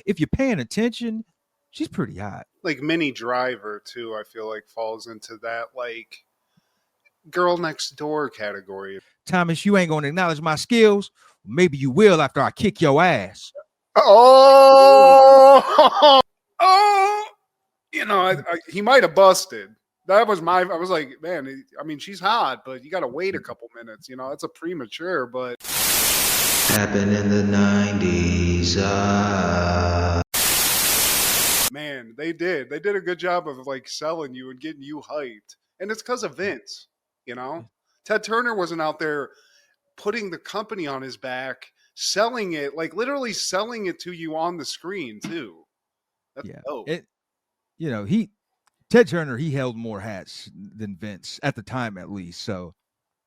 if you're paying attention, she's pretty hot. Like Minnie Driver too, I feel like falls into that like girl next door category. Thomas, you ain't gonna acknowledge my skills. Maybe you will after I kick your ass. Oh, you know, he might have busted. That was I was like, man, I mean, she's hot, but you got to wait a couple minutes. You know, it's a premature, but. Happened in the 90s. Man, they did a good job of like selling you and getting you hyped. And it's because of Vince, you know? Ted Turner wasn't out there putting the company on his back, selling it, like literally selling it to you on the screen too. That's dope. Ted Turner, he held more hats than Vince at the time, at least. So,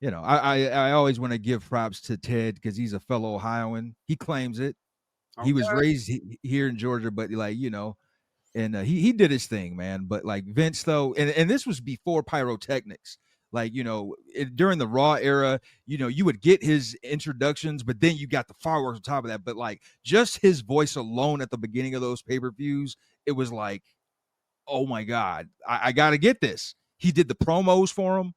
you know, I always want to give props to Ted because he's a fellow Ohioan. He claims it. Okay. He was raised here in Georgia, but like, you know, and he did his thing, man. But like Vince, though, and this was before pyrotechnics. Like, you know, during the Raw era, you know, you would get his introductions, but then you got the fireworks on top of that. But like just his voice alone at the beginning of those pay-per-views, it was like, oh my God, I got to get this. He did the promos for him.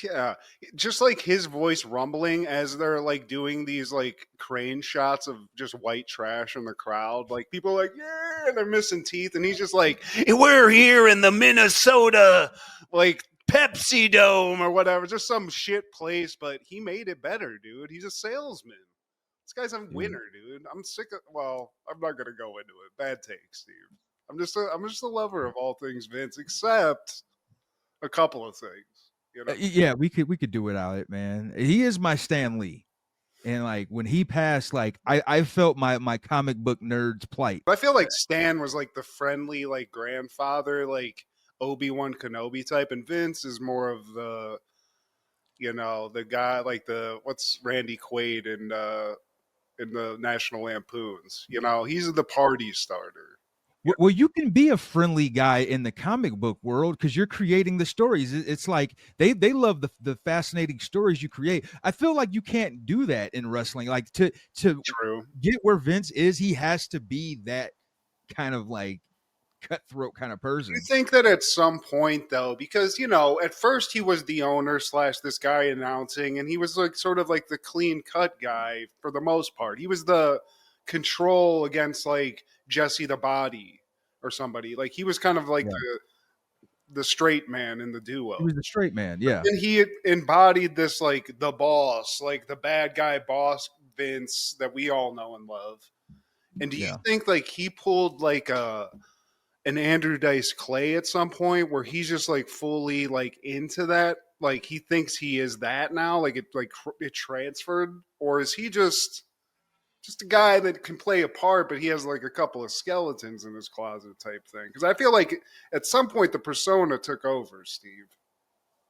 Yeah, just like his voice rumbling as they're like doing these like crane shots of just white trash in the crowd. Like people are like, yeah, they're missing teeth. And he's just like, we're here in the Minnesota, like Pepsi Dome or whatever. Just some shit place, but he made it better, dude. He's a salesman. This guy's a winner, dude. I'm sick of, well, I'm not going to go into it. Bad take, Steve. I'm just a lover of all things Vince, except a couple of things. You know? Yeah, we could do without it, man. He is my Stan Lee, and like when he passed, like I felt my comic book nerd's plight. I feel like Stan was like the friendly like grandfather, like Obi-Wan Kenobi type, and Vince is more of the, you know, the guy like what's Randy Quaid in the National Lampoons. You know, he's the party starter. Well, you can be a friendly guy in the comic book world because you're creating the stories. It's like they love the fascinating stories you create. I feel like you can't do that in wrestling. Like to True. Get where Vince is, he has to be that kind of like cutthroat kind of person. I think that at some point though, because you know, at first he was the owner / this guy announcing, and he was like sort of like the clean cut guy for the most part. He was the control against like Jesse the Body or somebody. Like he was kind of like the straight man in the duo. He was the straight man, yeah. And he embodied this like the boss, like the bad guy boss Vince that we all know and love. And do you think like he pulled like an Andrew Dice Clay at some point where he's just like fully like into that? Like he thinks he is that now? Like it transferred? Or is he just a guy that can play a part, but he has like a couple of skeletons in his closet type thing? Because I feel like at some point the persona took over, Steve.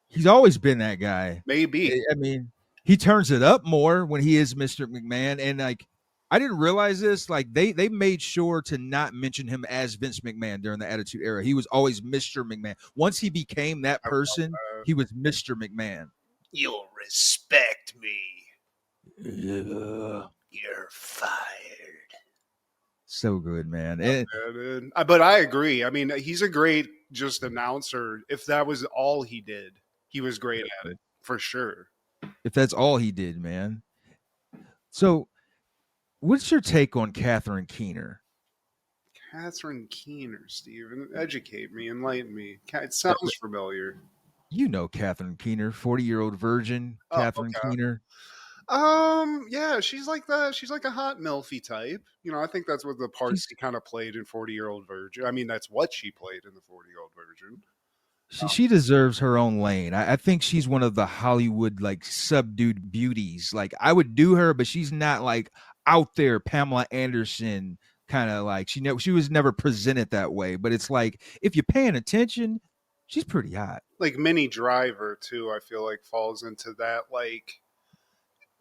He's always been that guy. Maybe. I mean, he turns it up more when he is Mr. McMahon. And like, I didn't realize this. Like they made sure to not mention him as Vince McMahon during the Attitude Era. He was always Mr. McMahon. Once he became that person, he was Mr. McMahon. You'll respect me. Yeah. You're fired. So good, man. But I agree. I mean, he's a great just announcer. If that was all he did, he was great at it for sure. If that's all he did, man. So, what's your take on Catherine Keener? Catherine Keener, Steve. Educate me, enlighten me. It sounds familiar. You know Catherine Keener, 40-year-old virgin. Catherine Keener. Yeah, she's like a hot milfy type. You know, I think that's what the part she kind of played in 40-Year-Old Virgin. I mean, that's what she played in the 40-Year-Old Virgin. She deserves her own lane. I think she's one of the Hollywood like subdued beauties. Like I would do her, but she's not like out there Pamela Anderson kind of like she was never presented that way. But it's like if you're paying attention, she's pretty hot. Like Minnie Driver too, I feel like falls into that like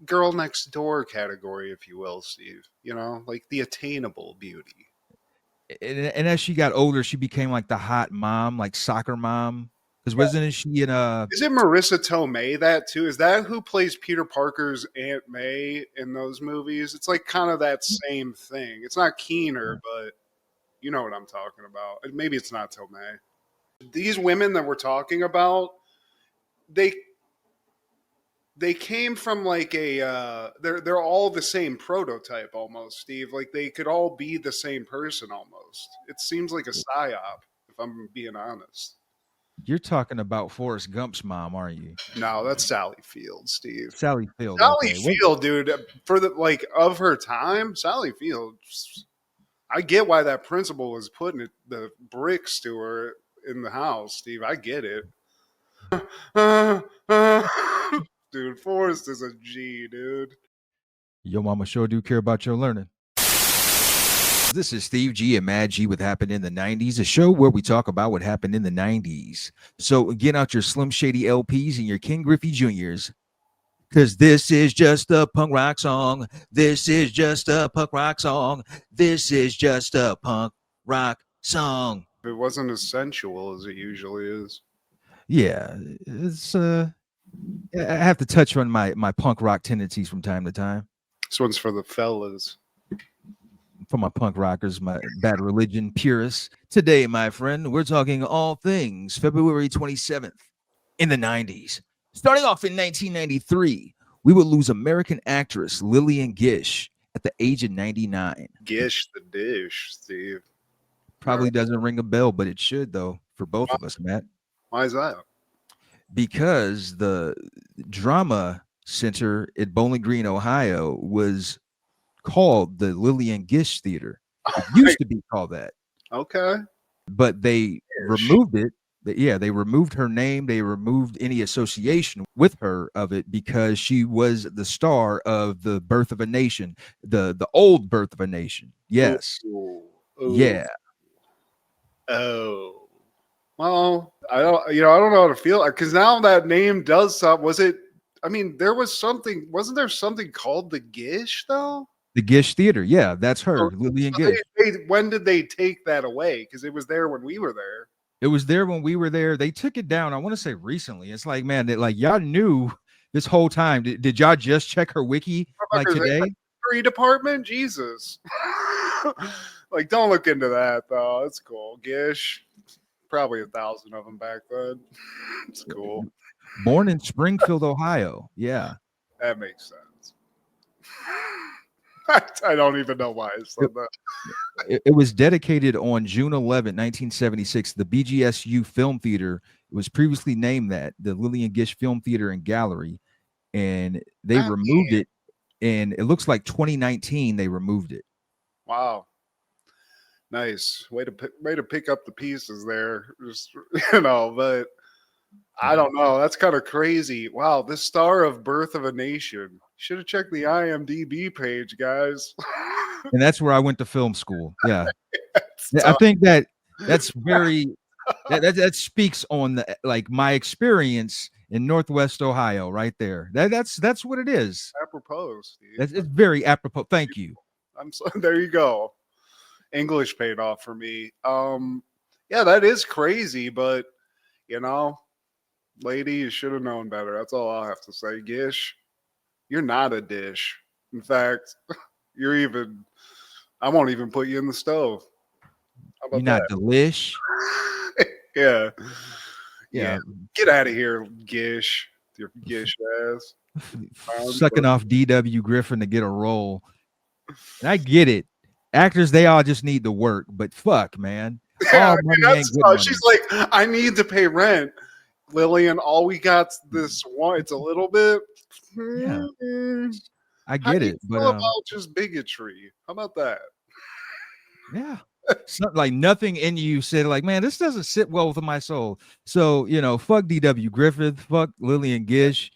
girl next door category, if you will, Steve. You know, like the attainable beauty. And as she got older, she became like the hot mom, like soccer mom. Because wasn't she in Is it Marissa Tomei that too? Is that who plays Peter Parker's Aunt May in those movies? It's like kind of that same thing. It's not Keener, but you know what I'm talking about. Maybe it's not Tomei. These women that we're talking about, they came from like a they're all the same prototype almost, Steve. Like they could all be the same person almost. It seems like a psyop, if I'm being honest. You're talking about Forrest Gump's mom, aren't you? No, that's Sally Field, Steve. Sally Field. Sally Okay. Field, dude, for the like of her time, Sally Field. I get why that principal was putting the bricks to her in the house, Steve. I get it. Dude, Forrest is a G, dude. Your mama sure do care about your learning. This is Steve G and Mad G with Happened in the 90s, a show where we talk about what happened in the 90s. So get out your Slim Shady LPs and your King Griffey Jr.'s, because this is just a punk rock song. This is just a punk rock song. This is just a punk rock song. It wasn't as sensual as it usually is. Yeah, it's I have to touch on my punk rock tendencies from time to time. This one's for the fellas. For my punk rockers, my Bad Religion purists. Today, my friend, we're talking all things February 27th in the 90s. Starting off in 1993, we would lose American actress Lillian Gish at the age of 99. Gish the dish, Steve. Probably doesn't ring a bell, but it should, though, for both of us, Matt. Why is that? Because the drama center at Bowling Green, Ohio was called the Lillian Gish Theater. It used to be called that. Okay. But they removed it. They removed her name. They removed any association with her of it because she was the star of the Birth of a Nation, the old Birth of a Nation. Yes. Ooh. Yeah. Oh. Well, I don't know how to feel because now that name does something. Wasn't there something called the Gish though? The Gish Theater. Yeah, that's her, Lillian Gish. When did they take that away? Because it was there when we were there. It was there when we were there. They took it down. I want to say recently. It's like, man, y'all knew this whole time. Did y'all just check her wiki like today? History department, Jesus. Like, don't look into that though. It's cool. Gish, probably 1,000 of them back then. It's cool. Born in Springfield, Ohio. Yeah, that makes sense. I don't even know why I said that. It was dedicated on June 11, 1976. The BGSU Film Theater. It was previously named that, the Lillian Gish Film Theater and Gallery, and they removed it. And it looks like 2019 they removed it. Wow, nice way to pick up the pieces there. Just but I don't know. That's kind of crazy. Wow, this star of Birth of a Nation. Should have checked the IMDb page, guys. And that's where I went to film school. Yeah. I think that's very that speaks on my experience in Northwest Ohio right there. That's what it is. Apropos, Steve. It's very apropos. Thank you. There you go. English paid off for me. Yeah, that is crazy, but lady, you should have known better. That's all I'll have to say. Gish, you're not a dish. In fact, I won't even put you in the stove. You're not delish. Yeah. Get out of here, Gish. Your Gish ass. Sucking off D.W. Griffin to get a role. And I get it. Actors, they all just need to work, but fuck, man. Yeah, she's like, I need to pay rent. Lillian, all we got's this one. It's a little bit. Yeah, I get it, but about just bigotry. How about that? Yeah, something like nothing in you said like, man, this doesn't sit well with my soul. So fuck D.W. Griffith, fuck Lillian Gish,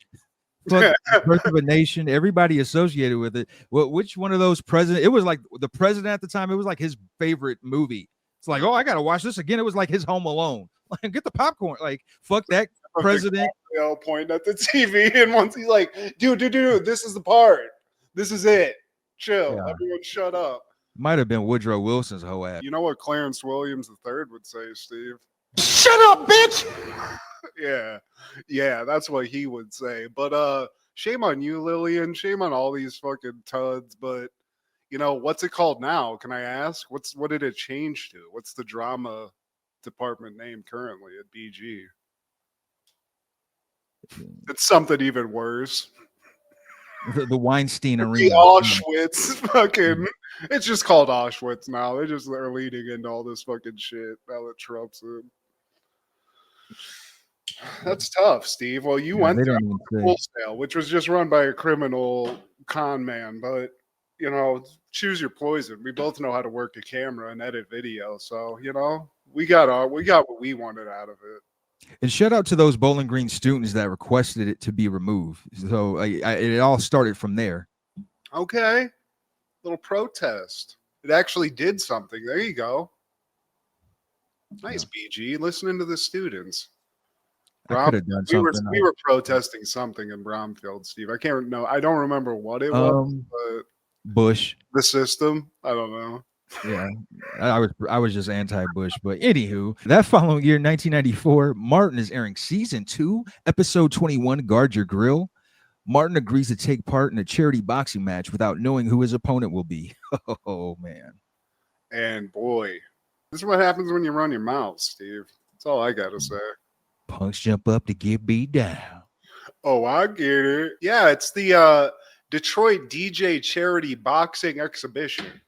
fuck Birth of a Nation. Everybody associated with it. Well, which one of those president? It was like the president at the time. It was like his favorite movie. It's like, oh, I gotta watch this again. It was like his Home Alone. Like, get the popcorn. Like, fuck that president. Pointing at the TV, and once he's like, dude, this is the part. This is it. Chill. Yeah. Everyone shut up. Might have been Woodrow Wilson's whole ass. You know what Clarence Williams III would say, Steve? Shut up, bitch! Yeah, that's what he would say. But shame on you, Lillian. Shame on all these fucking tuds. But what's it called now? Can I ask? What did it change to? What's the drama department name currently at BG? It's something even worse. The Weinstein The Arena. Auschwitz fucking. It's just called Auschwitz now. They're leading into all this fucking shit now that Trump's in. That's tough, Steve. Well, you went there wholesale, which was just run by a criminal con man. But choose your poison. We both know how to work a camera and edit video, so we got what we wanted out of it. And shout out to those Bowling Green students that requested it to be removed. So it all started from there. Okay, little protest. It actually did something. There you go. Nice, BG. Listening to the students. I could have done something. We were protesting something in Bromfield, Steve. I don't remember what it was. But Bush. The system. I don't know. Yeah, I was just anti-Bush, but anywho, that following year, 1994, Martin is airing season 2, episode 21, Guard Your Grill. Martin agrees to take part in a charity boxing match without knowing who his opponent will be. Oh man! And boy, this is what happens when you run your mouth, Steve. That's all I gotta say. Punks jump up to get beat down. Oh, I get it. Yeah, it's the Detroit DJ Charity Boxing Exhibition.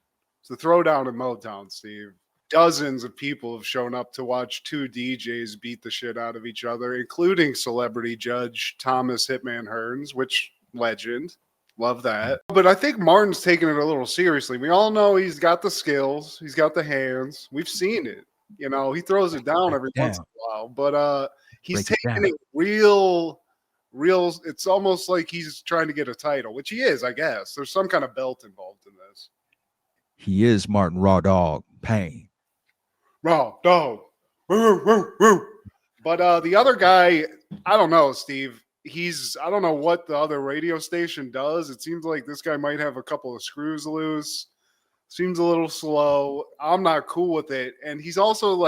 It's the throwdown in Motown, Steve. Dozens of people have shown up to watch two DJs beat the shit out of each other, including celebrity judge Thomas Hitman Hearns, which legend. Love that. But I think Martin's taking it a little seriously. We all know he's got the skills. He's got the hands. We've seen it. He throws it down every once in a while. But he's taking it real. It's almost like he's trying to get a title, which he is, I guess. There's some kind of belt involved in this. He is Martin Raw Dog Payne. Raw Dog. But the other guy, I don't know, Steve. I don't know what the other radio station does. It seems like this guy might have a couple of screws loose. Seems a little slow. I'm not cool with it. And he's also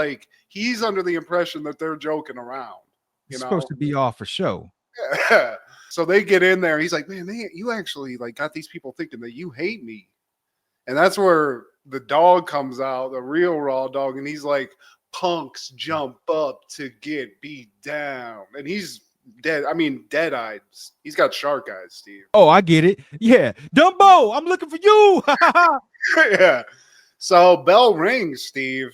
he's under the impression that they're joking around. He's supposed to be off for show. Yeah. So they get in there. He's like, man, you actually got these people thinking that you hate me. And that's where the dog comes out, the real Raw Dog. And he's like, punks jump up to get beat down. And he's dead. I mean, dead eyed. He's got shark eyes, Steve. Oh, I get it. Yeah. Dumbo, I'm looking for you. Yeah. So bell rings, Steve.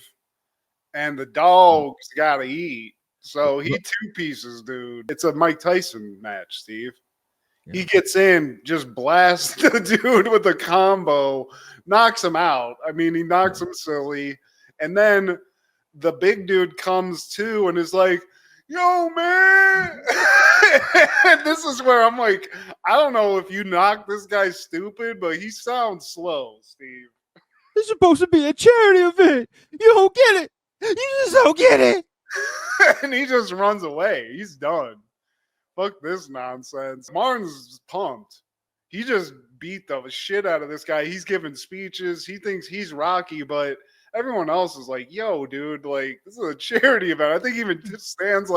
And the dog's got to eat. So he two pieces, dude. It's a Mike Tyson match, Steve. Yeah. He gets in, just blasts the dude with a combo, knocks him out. I mean, he knocks him silly. And then the big dude comes to and is like, yo, man. And this is where I'm like, I don't know if you knocked this guy stupid, but he sounds slow, Steve. It's supposed to be a charity event. You don't get it. You just don't get it. And he just runs away. He's done. Fuck this nonsense. Martin's pumped. He just beat the shit out of this guy. He's giving speeches. He thinks he's Rocky, but everyone else is like, yo, dude, this is a charity event. I think even stands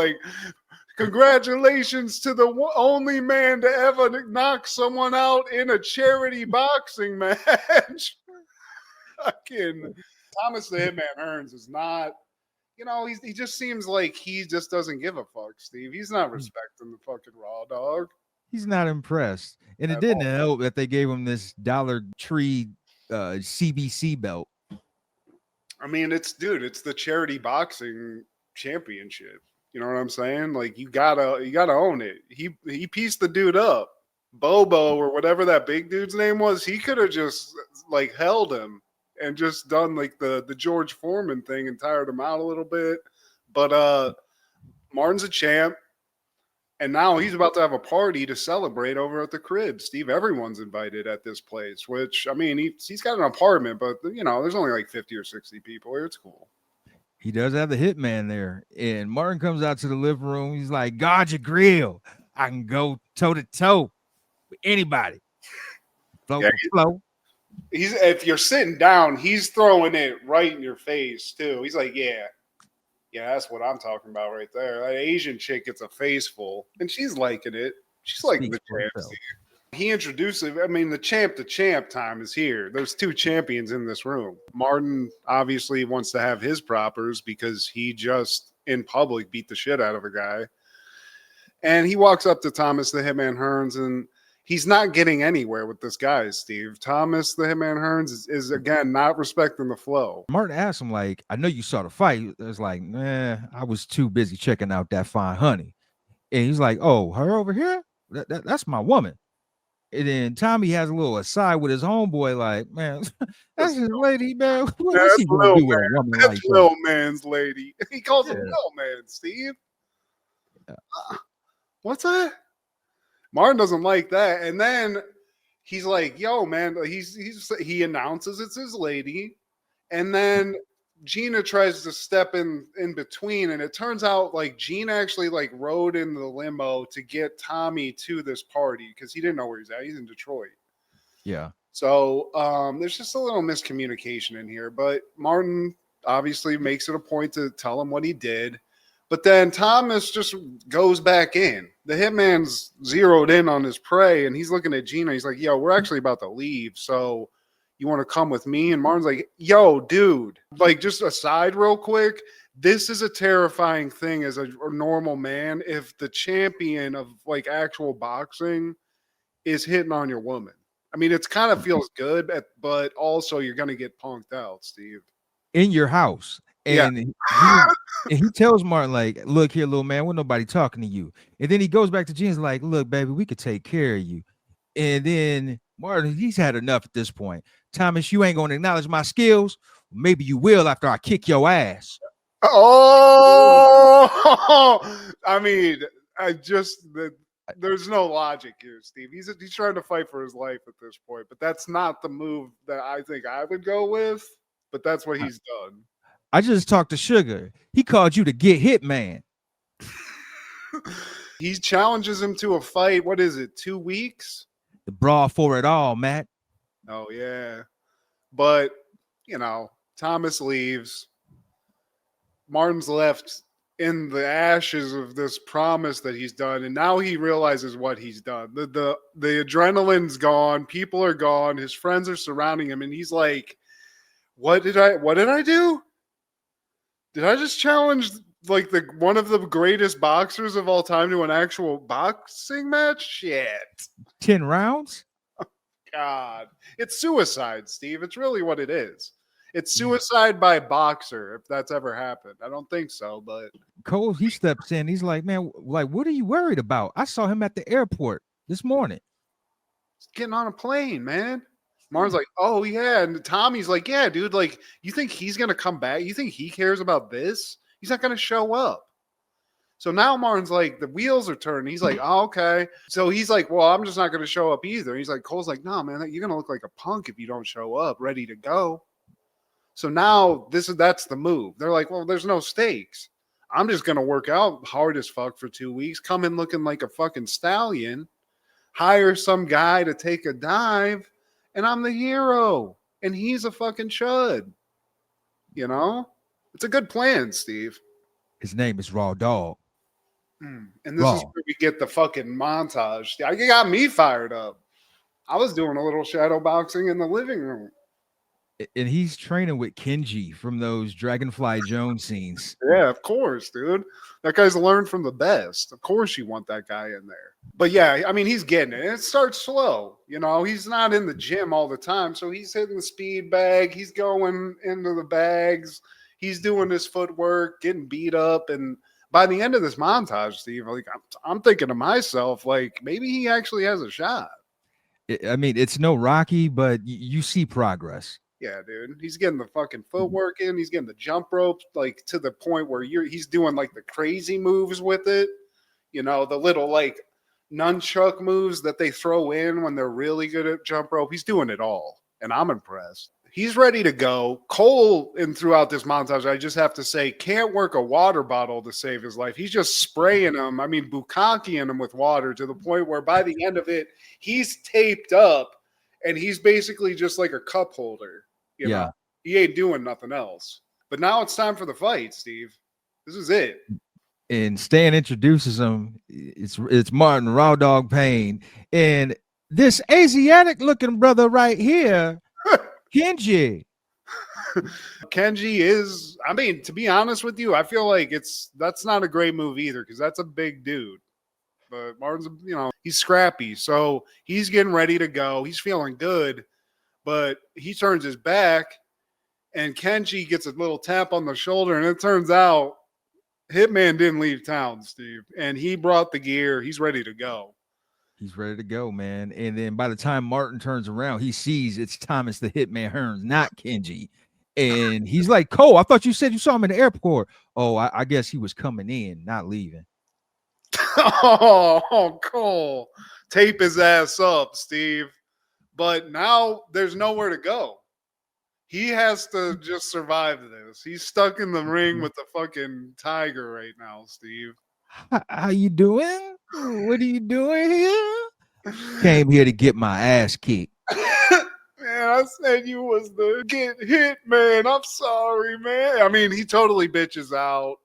congratulations to the only man to ever knock someone out in a charity boxing match. Fucking Thomas the Hitman Hearns is not, he just seems like he just doesn't give a fuck, Steve. He's not respecting the fucking Raw Dog. He's not impressed. And it didn't help that they gave him this Dollar Tree CBC belt. I mean, it's the charity boxing championship. You know what I'm saying? You gotta own it. He pieced the dude up. Bobo or whatever that big dude's name was, he could have just held him and just done the George Foreman thing and tired him out a little bit. But Martin's a champ, and now he's about to have a party to celebrate over at the crib. Steve, everyone's invited at this place, which, I mean, he's got an apartment, but, there's only 50 or 60 people here. It's cool. He does have the Hitman there, and Martin comes out to the living room. He's like, guard your grill. I can go toe-to-toe with anybody. Flow. If you're sitting down, he's throwing it right in your face too. He's like, yeah, Yeah, that's what I'm talking about right there. That Asian chick gets a face full, and she's liking it. She's like Speaks the for champ. itself. He introduced it. I mean, the champ to champ time is here. There's two champions in this room. Martin obviously wants to have his propers because he just in public beat the shit out of a guy. And he walks up to Thomas the Hitman Hearns, and he's not getting anywhere with this guy, Steve. Thomas the Hitman Hearns is again not respecting the flow. Martin asked him, like, I know you saw the fight. It's like, I was too busy checking out that fine honey. And he's like, oh, her over here? That's my woman. And then Tommy has a little aside with his homeboy, like, man, that's his lady, man. What's he gonna do with a woman That's like Lil that? Man's lady. He calls him Yeah. Lil Man, Steve. What's that? Martin doesn't like that. And then he's like, yo, man, he announces it's his lady. And then Gina tries to step in between, and it turns out like Gina actually like rode in the limo to get Tommy to this party because he didn't know where he's at. He's in Detroit. Yeah. So there's just a little miscommunication in here, but Martin obviously makes it a point to tell him what he did. But then Thomas just goes back in. The hitman's zeroed in on his prey, and he's looking at Gina. He's like, yo, we're actually about to leave, so you want to come with me? And Martin's like, yo, dude, like just aside real quick, this is a terrifying thing as a normal man if the champion of like actual boxing is hitting on your woman. I mean, it's kind of feels good, but also you're going to get punked out, Steve. In your house. And he tells Martin, like, look here, little man, wasn't nobody talking to you. And then he goes back to Gina's like, look, baby, we could take care of you. And then Martin, he's had enough at this point. Thomas, you ain't going to acknowledge my skills. Maybe you will after I kick your ass. Oh, I mean, there's no logic here, Steve. He's trying to fight for his life at this point, but that's not the move that I think I would go with. But that's what he's done. I just talked to Sugar. He called you to get Hitman. He challenges him to a fight. What is it? 2 weeks? The brawl for it all, Matt. Oh, yeah. But, Thomas leaves. Martin's left in the ashes of this promise that he's done. And now he realizes what he's done. The adrenaline's gone. People are gone. His friends are surrounding him. And he's like, what did I do? Did I just challenge like one of the greatest boxers of all time to an actual boxing match? Shit. 10 rounds? God. It's suicide, Steve. It's really what it is. It's suicide by boxer, if that's ever happened. I don't think so, but Cole, he steps in. He's like, man, like, what are you worried about? I saw him at the airport this morning. Getting on a plane, man. Martin's like, oh, yeah. And Tommy's like, yeah, dude, like, you think he's going to come back? You think he cares about this? He's not going to show up. So now Martin's like, the wheels are turning. He's like, oh, okay. So he's like, well, I'm just not going to show up either. He's like, Cole's like, no, man, you're going to look like a punk if you don't show up, ready to go. So now that's the move. They're like, well, there's no stakes. I'm just going to work out hard as fuck for 2 weeks, come in looking like a fucking stallion, hire some guy to take a dive, and I'm the hero, and he's a fucking chud. It's a good plan, Steve. His name is Raw Dog. And this is where we get the fucking montage. You got me fired up. I was doing a little shadow boxing in the living room. And he's training with Kenji from those Dragonfly Jones scenes. Yeah, of course, dude. That guy's learned from the best. Of course you want that guy in there. But yeah, I mean, he's getting it. It starts slow. He's not in the gym all the time. So he's hitting the speed bag. He's going into the bags. He's doing his footwork, getting beat up. And by the end of this montage, Steve, like I'm thinking to myself, like, maybe he actually has a shot. I mean, it's no Rocky, but you see progress. Yeah, dude. He's getting the fucking footwork in. He's getting the jump ropes, like to the point where he's doing like the crazy moves with it. The little like nunchuck moves that they throw in when they're really good at jump rope. He's doing it all. And I'm impressed. He's ready to go. Cole, and throughout this montage, I just have to say, can't work a water bottle to save his life. He's just spraying him. I mean, bukkake-ing him with water to the point where by the end of it, he's taped up and he's basically just like a cup holder. He ain't doing nothing else. But now it's time for the fight, Steve. This is it. And Stan introduces him. It's Martin Raw Dog Payne, and this Asiatic looking brother right here, Kenji. Kenji is, I mean, to be honest with you, I feel like that's not a great move either, because that's a big dude. But Martin's, he's scrappy, so he's getting ready to go. He's feeling good, but he turns his back, and Kenji gets a little tap on the shoulder, and it turns out Hitman didn't leave town, Steve, and he brought the gear. He's ready to go. He's ready to go, man. And then by the time Martin turns around, he sees it's Thomas the Hitman Hearns, not Kenji. And he's like, Cole, I thought you said you saw him in the airport. Oh, I guess he was coming in, not leaving. Oh, Cole. Tape his ass up, Steve. But now there's nowhere to go. He has to just survive this. He's stuck in the ring with the fucking tiger right now, Steve. How you doing? What are you doing here? Came here to get my ass kicked. Man, I said you was the get hit, man. I'm sorry, man. I mean, he totally bitches out.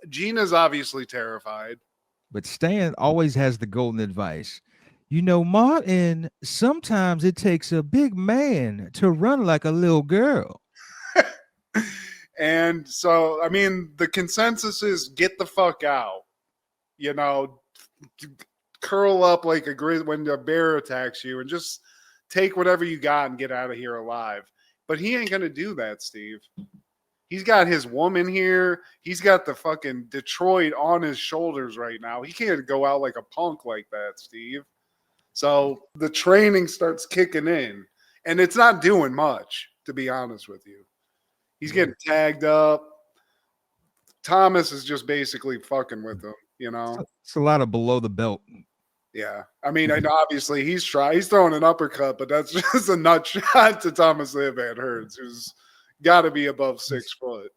Gina's obviously terrified. But Stan always has the golden advice. You know, Martin, sometimes it takes a big man to run like a little girl. And so, I mean, the consensus is get the fuck out. Curl up like a grizzly when a bear attacks you and just take whatever you got and get out of here alive. But he ain't going to do that, Steve. He's got his woman here. He's got the fucking Detroit on his shoulders right now. He can't go out like a punk like that, Steve. So the training starts kicking in, and it's not doing much, to be honest with you. He's getting tagged up. Thomas is just basically fucking with him, It's a lot of below the belt. Yeah. I mean, obviously he's throwing an uppercut, but that's just a nut shot to Thomas the Hitman Hearns, who's got to be above 6 foot,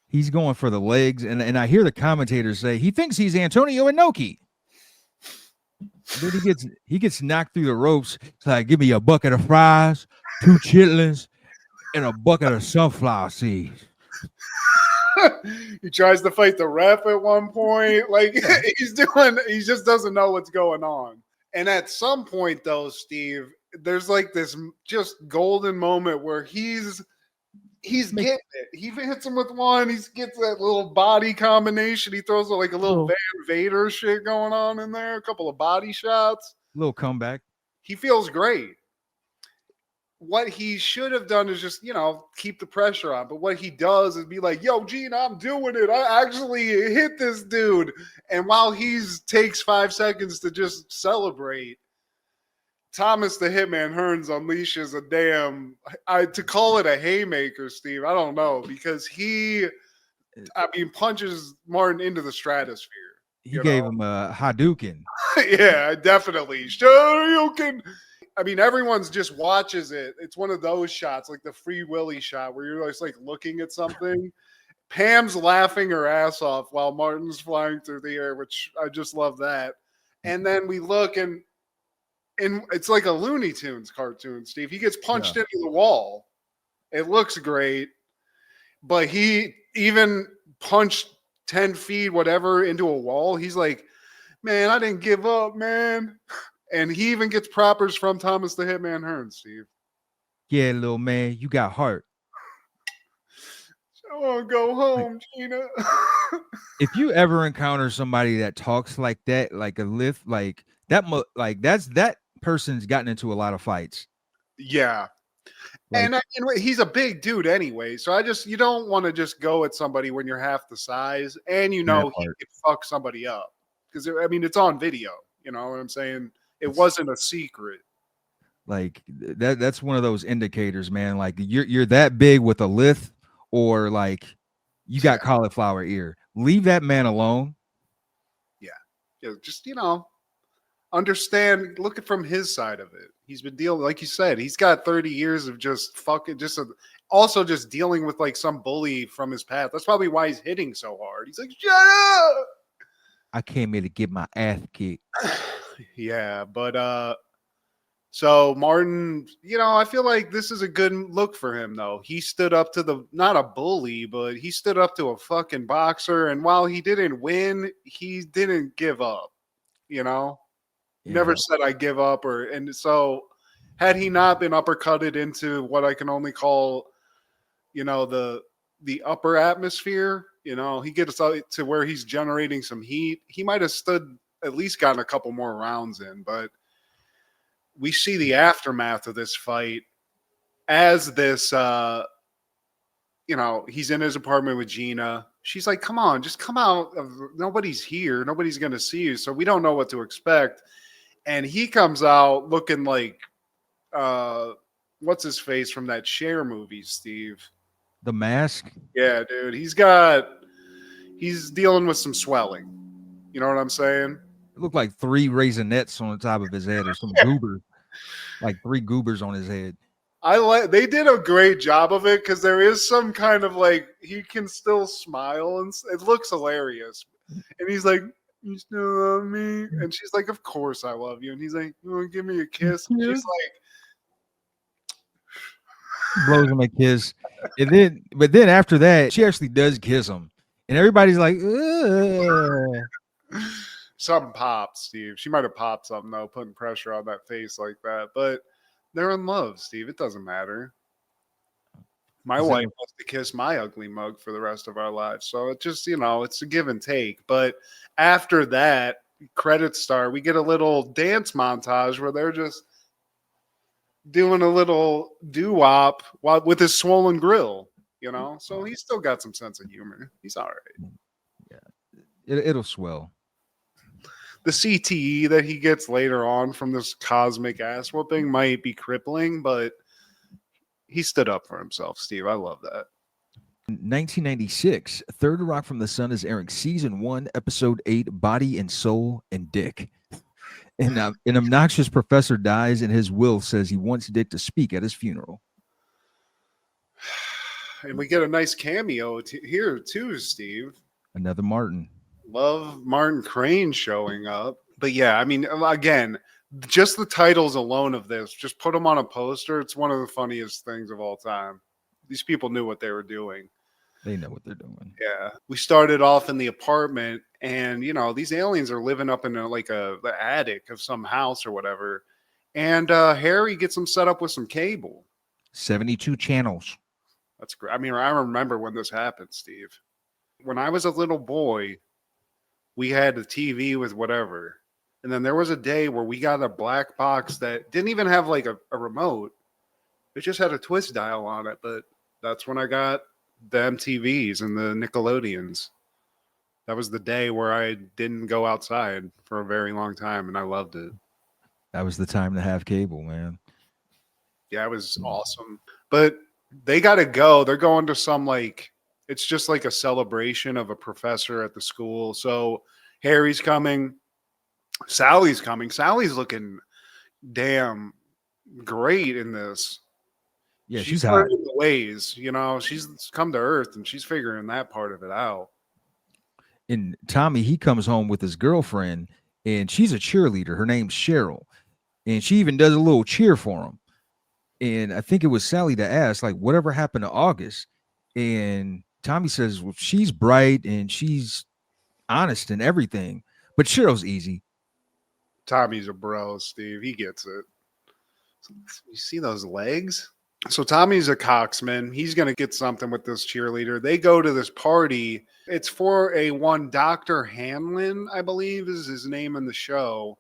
He's going for the legs, and I hear the commentators say he thinks he's Antonio Inoki. Then he gets knocked through the ropes. It's like, give me a bucket of fries, 2 chitlins, and a bucket of sunflower seeds. He tries to fight the ref at one point. Like he just doesn't know what's going on. And at some point though, Steve, there's like this just golden moment where he's getting it. He hits him with one. He gets that little body combination. He throws like a little Van Vader shit going on in there. A couple of body shots. Little comeback. He feels great. What he should have done is just, keep the pressure on. But what he does is be like, yo, Gene, I'm doing it. I actually hit this dude. And while he takes 5 seconds to just celebrate, Thomas the Hitman Hearns unleashes a to call it a haymaker, Steve, I don't know. Because he punches Martin into the stratosphere. He gave him a Hadouken. Yeah, definitely. Shoryuken. I mean, everyone's just watches it. It's one of those shots, like the Free Willy shot, where you're just like looking at something. Pam's laughing her ass off while Martin's flying through the air, which I just love that. And then we look, and it's like a Looney Tunes cartoon, Steve. He gets punched into the wall. It looks great, but he even punched 10 feet, whatever, into a wall. He's like, man, I didn't give up, man. And he even gets propers from Thomas the Hitman Hearns, Steve. Yeah, little man, you got heart. I want to go home, Gina. If you ever encounter somebody that talks like that, like a lift, like that, that person's gotten into a lot of fights. Yeah. And he's a big dude anyway. So you don't want to just go at somebody when you're half the size and he could fuck somebody up. Because, it's on video. You know what I'm saying? It wasn't a secret. Like that's one of those indicators, man. Like you're that big with a lift, or like you got cauliflower ear. Leave that man alone. Yeah. Just, understand, look at from his side of it. He's been dealing, like you said, he's got 30 years of just fucking, also just dealing with like some bully from his past. That's probably why he's hitting so hard. He's like, shut up. I came here to get my ass kicked. Yeah, but So Martin, I feel like this is a good look for him, though. He stood up to not a bully, but he stood up to a fucking boxer. And while he didn't win, he didn't give up, Never said I give up. And so had he not been uppercutted into what I can only call, the upper atmosphere, he gets out to where he's generating some heat. He might have at least gotten a couple more rounds in, but we see the aftermath of this fight as this, he's in his apartment with Gina. She's like, come on, just come out. Nobody's here. Nobody's going to see you. So we don't know what to expect. And he comes out looking like, what's his face from that Cher movie, Steve? The Mask? Yeah, dude. He's dealing with some swelling. You know what I'm saying? It looked like 3 raisinets on the top of his head or some goobers, like 3 goobers on his head. They did a great job of it because there is some kind of like he can still smile and it looks hilarious. And he's like, "You still love me?" And she's like, "Of course I love you." And he's like, "You want to give me a kiss?" And she's like, blows him a kiss, but then after that, she actually does kiss him, and everybody's like, ugh. Something popped, Steve. She might have popped something though, putting pressure on that face like that. But they're in love, Steve. It doesn't matter. My wife wants to kiss my ugly mug for the rest of our lives. So it just, it's a give and take. But after that, credits start. We get a little dance montage where they're just doing a little doo-wop with his swollen grill, So he's still got some sense of humor. He's all right. Yeah, it'll swell. The CTE that he gets later on from this cosmic ass whooping might be crippling, but he stood up for himself, Steve. I love that. In 1996, Third Rock from the Sun is airing season 1, episode 8, Body and Soul and Dick. And an obnoxious professor dies, and his will says he wants Dick to speak at his funeral. And we get a nice cameo here too, Steve. Another Martin. Love Martin Crane showing up. But yeah, I mean, again, just the titles alone of this, just put them on a poster. It's one of the funniest things of all time. These people knew what they were doing. They know what they're doing. Yeah. We started off in the apartment, and, these aliens are living up in the attic of some house or whatever. And Harry gets them set up with some cable. 72 channels. That's great. I mean, I remember when this happened, Steve. When I was a little boy, we had a TV with whatever. And then there was a day where we got a black box that didn't even have like a remote. It just had a twist dial on it. But that's when I got the MTVs and the Nickelodeons. That was the day where I didn't go outside for a very long time, and I loved it. That was the time to have cable, man. Yeah, it was awesome. But they got to go. They're going to some it's just like a celebration of a professor at the school. So Harry's coming. Sally's coming. Sally's looking damn great in this. Yeah, she's hot. The ways, she's come to Earth and she's figuring that part of it out. And Tommy, he comes home with his girlfriend, and she's a cheerleader. Her name's Cheryl, and she even does a little cheer for him. And I think it was Sally that asked, like, whatever happened to August? And Tommy says, well, she's bright and she's honest and everything, but Cheryl's easy. Tommy's a bro, Steve. He gets it. You see those legs? So Tommy's a coxman. He's going to get something with this cheerleader. They go to this party. It's for one Dr. Hanlon, I believe is his name in the show,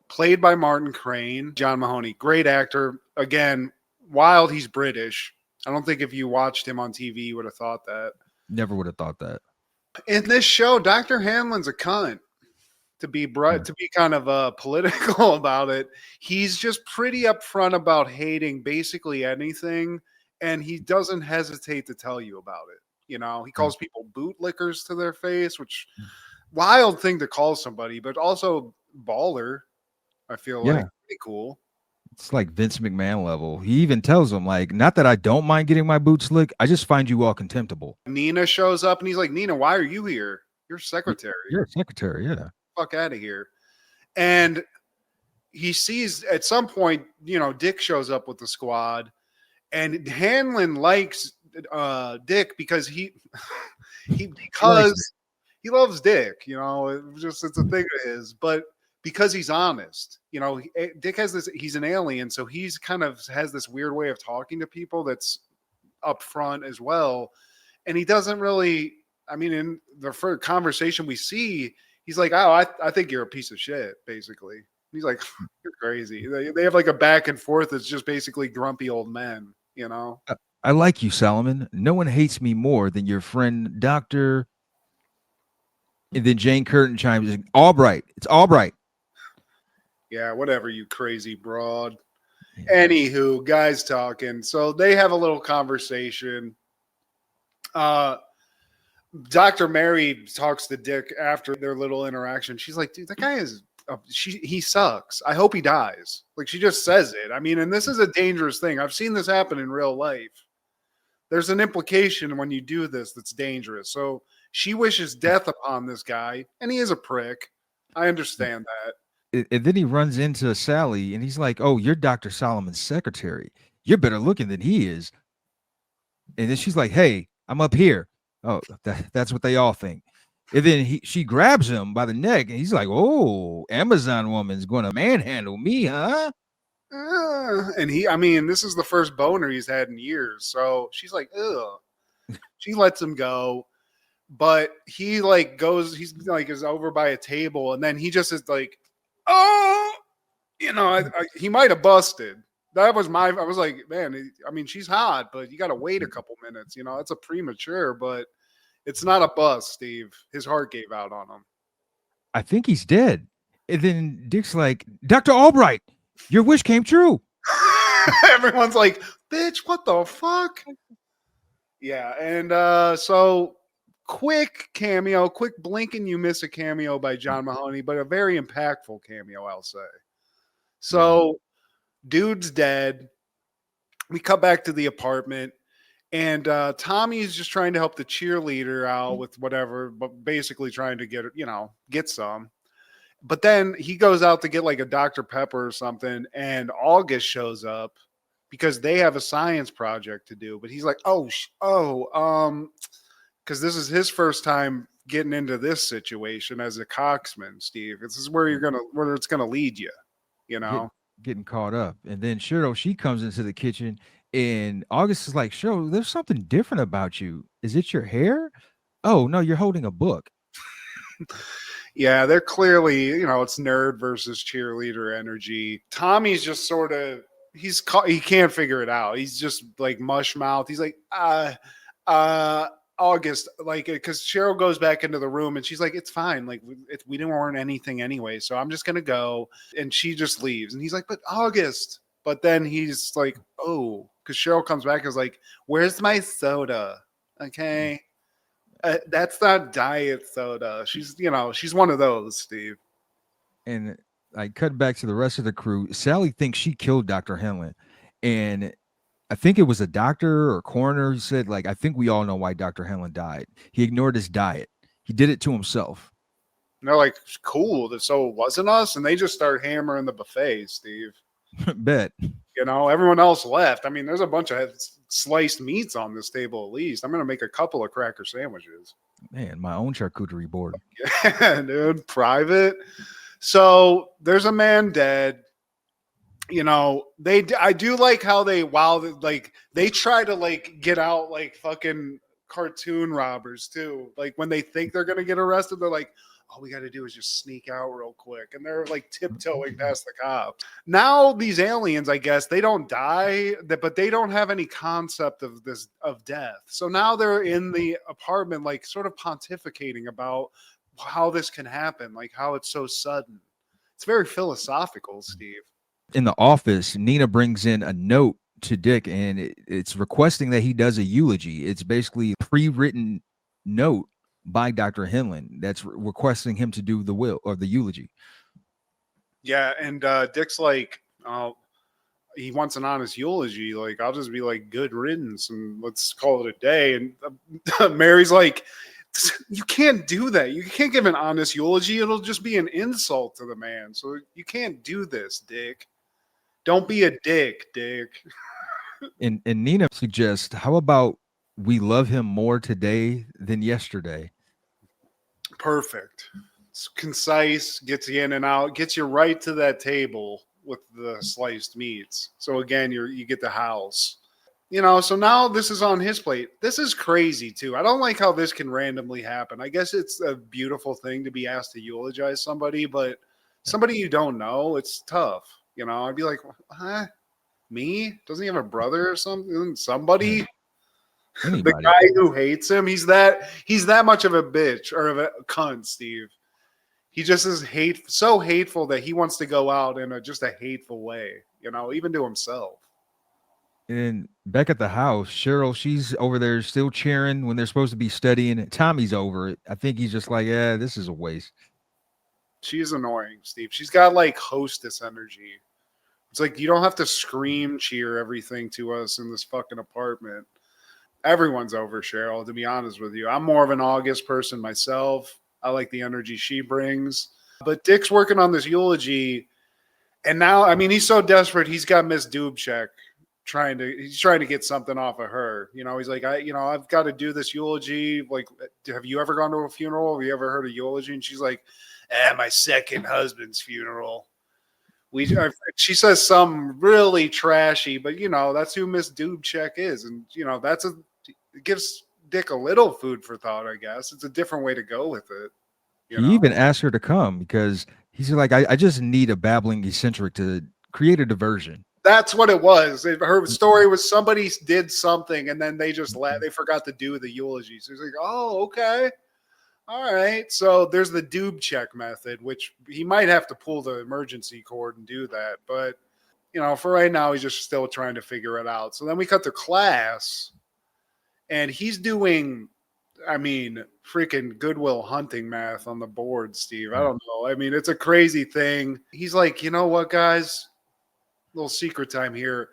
played by Martin Crane. John Mahoney, great actor. Again, wild, he's British. I don't think if you watched him on TV, you would have thought that. Never would have thought that. In this show, Dr. Hanlon's a cunt. To be kind of political about it, he's just pretty upfront about hating basically anything, and he doesn't hesitate to tell you about it. He calls people bootlickers to their face, which wild thing to call somebody, but also baller. I feel like pretty cool. It's like Vince McMahon level. He even tells them, like, not that I don't mind getting my boots licked, I just find you all contemptible. Nina shows up and he's like, Nina, why are you here? You're secretary. You're a secretary, yeah. Fuck out of here. And he sees at some point, Dick shows up with the squad, and Hanlon likes Dick because he loves Dick. It's a thing of his, but because he's honest. Dick has this. He's an alien, so he's kind of has this weird way of talking to people that's upfront as well, and he doesn't really. I mean, in the first conversation we see, he's like, "Oh, I think you're a piece of shit," basically. He's like, "You're crazy." They have like a back and forth. It's just basically grumpy old men, I like you, Solomon. No one hates me more than your friend, Dr. And then Jane Curtin chimes in, Albright. It's Albright. Yeah, whatever, you crazy broad. Yeah. Anywho, guys talking. So they have a little conversation. Dr. Mary talks to Dick after their little interaction. She's like, dude, that guy is... he sucks. I hope he dies. Like, she just says it. I mean, and this is a dangerous thing. I've seen this happen in real life. There's an implication when you do this that's dangerous. So she wishes death upon this guy, and he is a prick. I understand that. And then he runs into Sally, and he's like, oh, you're Dr. Solomon's secretary. You're better looking than he is. And then she's like, hey, I'm up here. Oh, that's what they all think. And then she grabs him by the neck, and he's like, oh, Amazon woman's going to manhandle me, huh? And this is the first boner he's had in years. So she's like, ugh. She lets him go. But he like goes, he's like is over by a table, and then he just is like, oh, he might have busted. That was I was like, man, she's hot, but you got to wait a couple minutes. It's a premature, but it's not a bust, Steve. His heart gave out on him. I think he's dead. And then Dick's like, Dr. Albright, your wish came true. Everyone's like, bitch, what the fuck? Yeah. And so quick blink and you miss a cameo by John Mahoney, but a very impactful cameo, I'll say. So dude's dead. We cut back to the apartment. And Tommy's just trying to help the cheerleader out with whatever, but basically trying to get some. But then he goes out to get like a Dr. Pepper or something, and August shows up because they have a science project to do. But he's like, because this is his first time getting into this situation as a coxman, Steve. This is where it's gonna lead you, Getting caught up. And then Cheryl, she comes into the kitchen. And August is like, Cheryl, there's something different about you. Is it your hair? Oh, no, you're holding a book. Yeah, they're clearly, it's nerd versus cheerleader energy. Tommy's just sort of, he can't figure it out. He's just like mush mouth. He's like, August, like, because Cheryl goes back into the room and she's like, it's fine. Like, we didn't want anything anyway. So I'm just going to go. And she just leaves. And he's like, but August. But then he's like, oh, because Cheryl comes back and is like, where's my soda? Okay. That's not diet soda. She's one of those, Steve. And I cut back to the rest of the crew. Sally thinks she killed Dr. Henlon. And I think it was a doctor or coroner who said, like, I think we all know why Dr. Henlon died. He ignored his diet. He did it to himself. And they're like, cool. So it wasn't us. And they just start hammering the buffet, Steve. Bet. Everyone else left. There's a bunch of sliced meats on this table at least. I'm going to make a couple of cracker sandwiches. Man, my own charcuterie board. Yeah, dude. Private. So there's a man dead. I do like how they try to get out like fucking cartoon robbers too. Like when they think they're going to get arrested, they're like, all we got to do is just sneak out real quick. And they're like tiptoeing past the cops. Now these aliens, I guess, they don't die, but they don't have any concept of death. So now they're in the apartment, like sort of pontificating about how this can happen, like how it's so sudden. It's very philosophical, Steve. In the office, Nina brings in a note to Dick, and it's requesting that he does a eulogy. It's basically a pre-written note by Dr. Henlon that's requesting him to do the will or the eulogy. Yeah, and Dick's like, he wants an honest eulogy. Like, I'll just be like, good riddance, and let's call it a day. And Mary's like, You can't do that. You can't give an honest eulogy. It'll just be an insult to the man. So you can't do this, Dick. Don't be a dick, Dick. And Nina suggests, how about we love him more today than yesterday? Perfect. It's concise, gets you in and out, gets you right to that table with the sliced meats. So again, you get the house. So now this is on his plate. This is crazy too. I don't like how this can randomly happen. I guess it's a beautiful thing to be asked to eulogize somebody, but somebody you don't know, it's tough. I'd be like, huh? Me? Doesn't he have a brother or something? Somebody? Anybody. The guy who hates him, he's that much of a bitch or of a cunt, Steve. He just is so hateful that he wants to go out in just a hateful way, even to himself. And back at the house, Cheryl, she's over there still cheering when they're supposed to be studying. Tommy's over it. I think he's just like, yeah, this is a waste. She's annoying, Steve. She's got like hostess energy. It's like you don't have to scream cheer everything to us in this fucking apartment. Everyone's over Cheryl, to be honest with you. I'm more of an August person myself. I like the energy she brings. But Dick's working on this eulogy. And now, I mean, he's so desperate. He's got Miss Dubček he's trying to get something off of her. He's like, I've got to do this eulogy. Like, have you ever gone to a funeral? Have you ever heard a eulogy? And she's like, my second husband's funeral. She says something really trashy, but that's who Miss Dubček is. And, it gives Dick a little food for thought, I guess. It's a different way to go with it. He even asked her to come because he's like, I just need a babbling eccentric to create a diversion. That's what it was. Her story was somebody did something and then they just they forgot to do the eulogy. So he's like, oh, okay. All right. So there's the Dubček method, which he might have to pull the emergency cord and do that. But, for right now, he's just still trying to figure it out. So then we cut to class and he's doing, freaking Goodwill Hunting math on the board, Steve. I don't know. It's a crazy thing. He's like, you know what, guys? Little secret time here.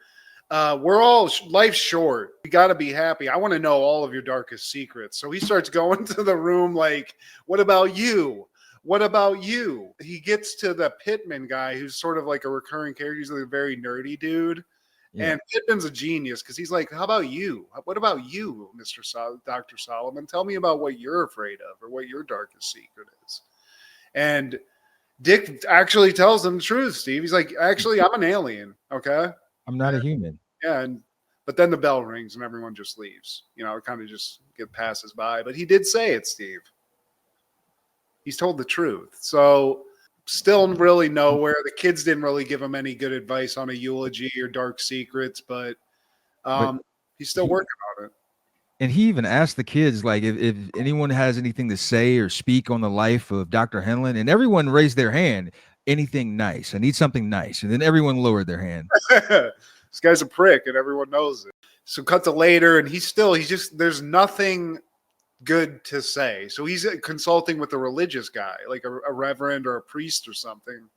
Life's short. We got to be happy. I want to know all of your darkest secrets. So he starts going to the room like, what about you? What about you? He gets to the Pittman guy who's sort of like a recurring character. He's like a very nerdy dude. Yeah. And Pittman's a genius because he's like, how about you? What about you, Dr. Solomon? Tell me about what you're afraid of or what your darkest secret is. And Dick actually tells him the truth, Steve. He's like, actually, I'm an alien, okay? I'm not a human. Yeah, but then the bell rings and everyone just leaves. It kind of just passes by. But he did say it, Steve. He's told the truth. So still really nowhere. The kids didn't really give him any good advice on a eulogy or dark secrets, but he's still working on it. And he even asked the kids, like, if anyone has anything to say or speak on the life of Dr. Henlon, and everyone raised their hand. Anything nice. I need something nice. And then everyone lowered their hand. This guy's a prick and everyone knows it. So cut to later and there's nothing good to say. So he's consulting with a religious guy, like a reverend or a priest or something.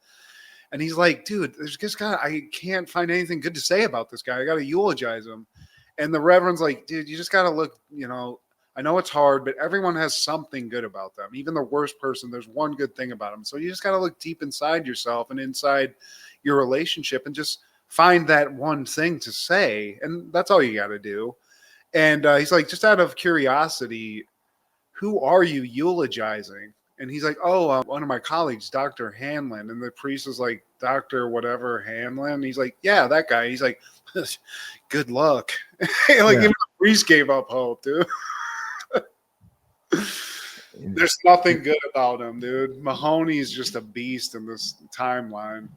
And he's like, dude, I can't find anything good to say about this guy. I got to eulogize him. And the reverend's like, dude, you just got to look, I know it's hard, but everyone has something good about them. Even the worst person, there's one good thing about them. So you just got to look deep inside yourself and inside your relationship and just find that one thing to say. And that's all you got to do. And he's like, just out of curiosity, who are you eulogizing? And he's like, oh, one of my colleagues, Dr. Hanlon. And the priest is like, Dr. whatever Hanlon. And he's like, yeah, that guy. He's like, good luck. Even the priest gave up hope, dude. There's nothing good about him, dude. Mahoney's just a beast in this timeline.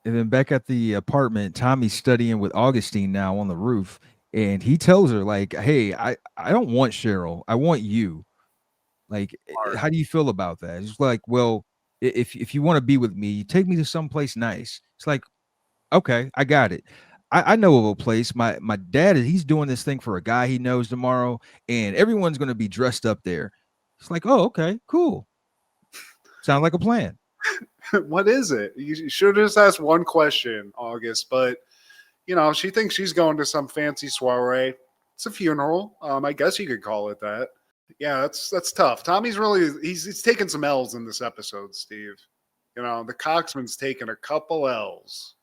And then back at the apartment, Tommy's studying with Augustine now on the roof. And he tells her, like, hey, I don't want Cheryl. I want you. Like, how do you feel about that? It's like, well, if you want to be with me, take me to someplace nice. It's like, okay, I got it. I know of a place. My dad, he's doing this thing for a guy he knows tomorrow, and everyone's going to be dressed up there. It's like, oh, okay, cool. Sounds like a plan. What is it? You should have just asked one question, August, but she thinks she's going to some fancy soiree. It's a funeral. I guess you could call it that. Yeah, that's tough. Tommy's really he's taking some L's in this episode, Steve. You know, the Coxman's taking a couple L's.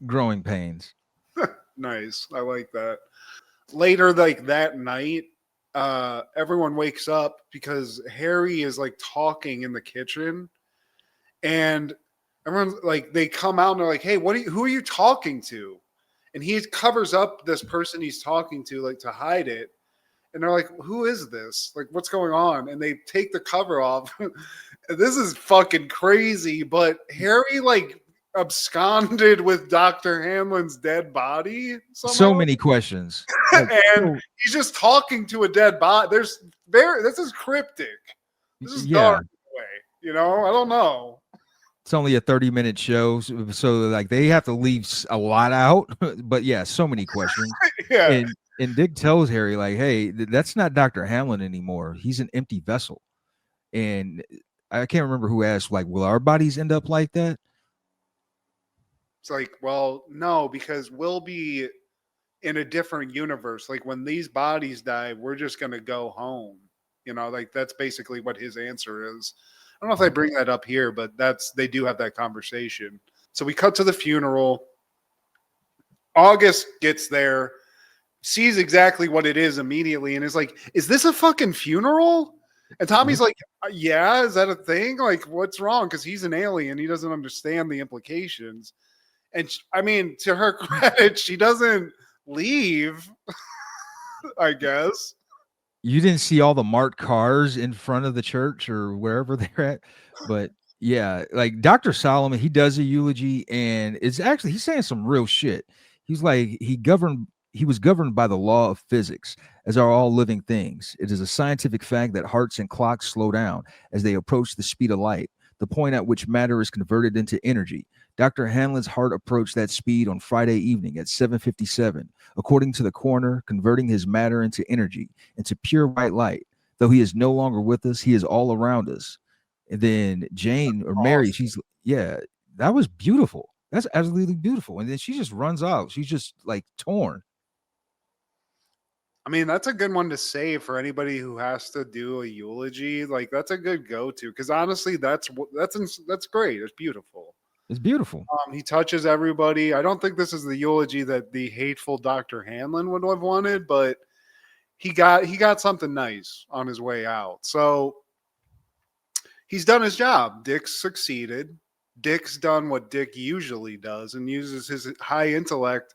Growing pains. Nice. I like that. Later, like that night, everyone wakes up because Harry is like talking in the kitchen, and everyone like they come out and they're like, "Hey, who are you talking to?" And he covers up this person he's talking to, like to hide it. And they're like, "Who is this? Like, what's going on?" And they take the cover off. This is fucking crazy. But Harry like absconded with Dr. Hanlon's dead body somehow. So many questions. Like, And he's just talking to a dead body. This is cryptic. This is yeah. dark in a way. You know, I don't know. It's only a 30-minute show, so like they have to leave a lot out. But yeah, so many questions. Yeah. And Dick tells Harry, like, hey, that's not Dr. Hamlin anymore. He's an empty vessel. And I can't remember who asked, like, will our bodies end up like that? It's like, well, no, because we'll be in a different universe. Like when these bodies die, we're just going to go home. You know, like that's basically what his answer is. I don't know if they bring that up here, but they do have that conversation. So we cut to the funeral. August gets there, sees exactly what it is immediately, and is like, "Is this a fucking funeral?" And Tommy's like, "Yeah, is that a thing? Like, what's wrong?" Because he's an alien, he doesn't understand the implications. And I mean, to her credit, she doesn't leave. I guess You didn't see all the marked cars in front of the church or wherever they're at, but yeah, like Dr. Solomon, he does a eulogy, and it's actually he's saying some real shit. He's like he was governed by the law of physics, as are all living things. It is a scientific fact that hearts and clocks slow down as they approach the speed of light, the point at which matter is converted into energy. Dr. Hanlon's heart approached that speed on Friday evening at 7:57, according to the coroner, converting his matter into energy, into pure white light. Though he is no longer with us, he is all around us. And then Jane or Mary, awesome. she's that was beautiful. That's absolutely beautiful. And then she just runs out. She's just like torn. I mean, that's a good one to say for anybody who has to do a eulogy. Like, that's a good go-to because honestly, that's great. It's beautiful. It's beautiful. He touches everybody. I don't think this is the eulogy that the hateful Dr. Hanlon would have wanted, but he got something nice on his way out. So he's done his job. Dick's succeeded. Dick's done what Dick usually does and uses his high intellect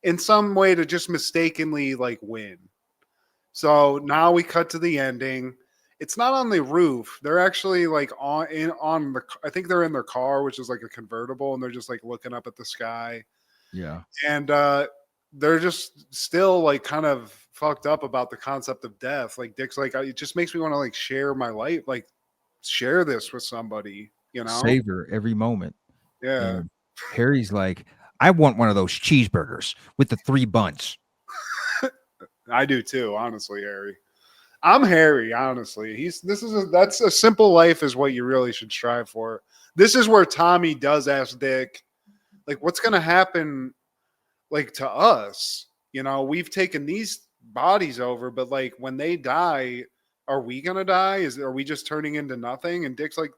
in some way to just mistakenly like win. So now we cut to the ending. It's not on the roof. They're actually like on the. I think they're in their car, which is like a convertible, and they're just like looking up at the sky. Yeah, And they're just still like kind of fucked up about the concept of death. Like Dick's like, it just makes me want to like share my life, like share this with somebody. You know, savor every moment. yeah. And Harry's like, I want one of those cheeseburgers with the 3 buns. I do too, honestly, Harry. I'm Harry, honestly. That's a simple life is what you really should strive for. This is where Tommy does ask Dick, like, what's gonna happen like to us? You know, we've taken these bodies over, but like when they die, are we gonna die? Are we just turning into nothing? And Dick's like,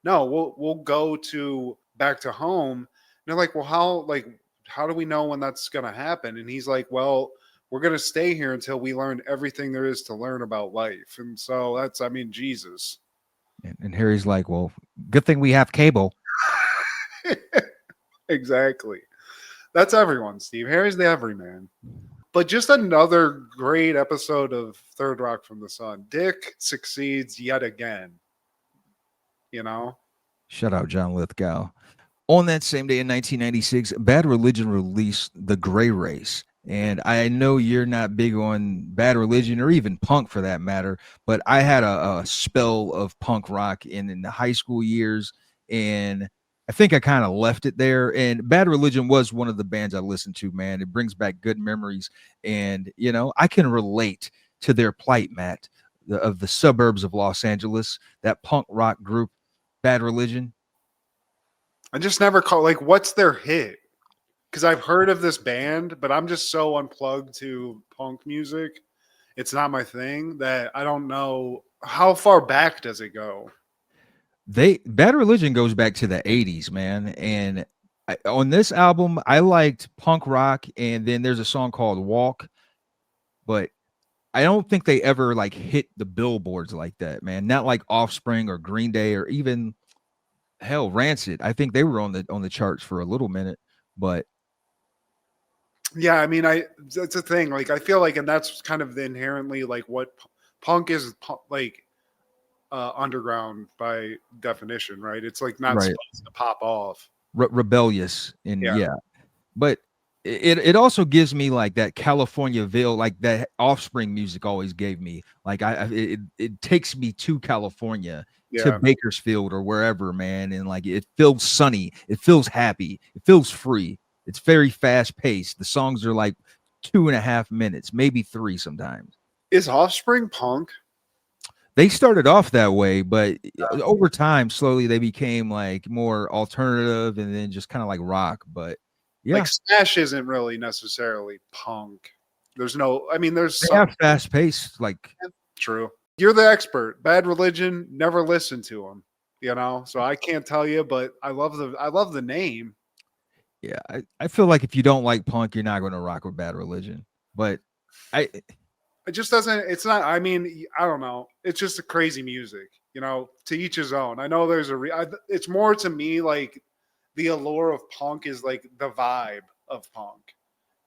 no, we'll go back to home. And they're like, well, how do we know when that's gonna happen? And he's like, well, we're going to stay here until we learn everything there is to learn about life. And so Jesus. And Harry's like, well, good thing we have cable. Exactly. That's everyone, Steve. Harry's the everyman. But just another great episode of Third Rock from the Sun. Dick succeeds yet again. You know? Shout out John Lithgow. On that same day in 1996, Bad Religion released The Gray Race. And I know you're not big on Bad Religion or even punk for that matter, but I had a spell of punk rock in the high school years, and I think I kind of left it there. And Bad Religion was one of the bands I listened to, man. It brings back good memories. And, you know, I can relate to their plight, Matt, of the suburbs of Los Angeles, that punk rock group, Bad Religion. I just never like, what's their hit? Because I've heard of this band, but I'm just so unplugged to punk music. it's not my thing. That I don't know how far back does it go. Bad Religion goes back to the 80s, man. And on this album, I liked punk rock, and then there's a song called Walk, but I don't think they ever like hit the billboards like that, man. Not like Offspring or Green Day or even hell Rancid. I think they were on the charts for a little minute, but yeah, I mean, that's a thing. Like, I feel like, and that's kind of the inherently like what punk is, like underground by definition, right? It's like not right. supposed to pop off, Rebellious, and yeah. But it also gives me like that Californiaville, like that Offspring music always gave me. Like it takes me to California, to Bakersfield or wherever, man, and like it feels sunny, it feels happy, it feels free. It's very fast paced. The songs are like 2.5 minutes, maybe 3 sometimes. Is Offspring punk? They started off that way, but over time, slowly they became like more alternative and then just kind of like rock. But yeah, like Smash isn't really necessarily punk. There's no, I mean, there's they have fast paced, like true. You're the expert. Bad Religion, never listened to them, you know, so I can't tell you, but I love the name. Yeah, I feel like if you don't like punk, you're not going to rock with Bad Religion. But it just doesn't. It's not. I mean, I don't know. It's just a crazy music, you know. To each his own. I know there's it's more to me like the allure of punk is like the vibe of punk,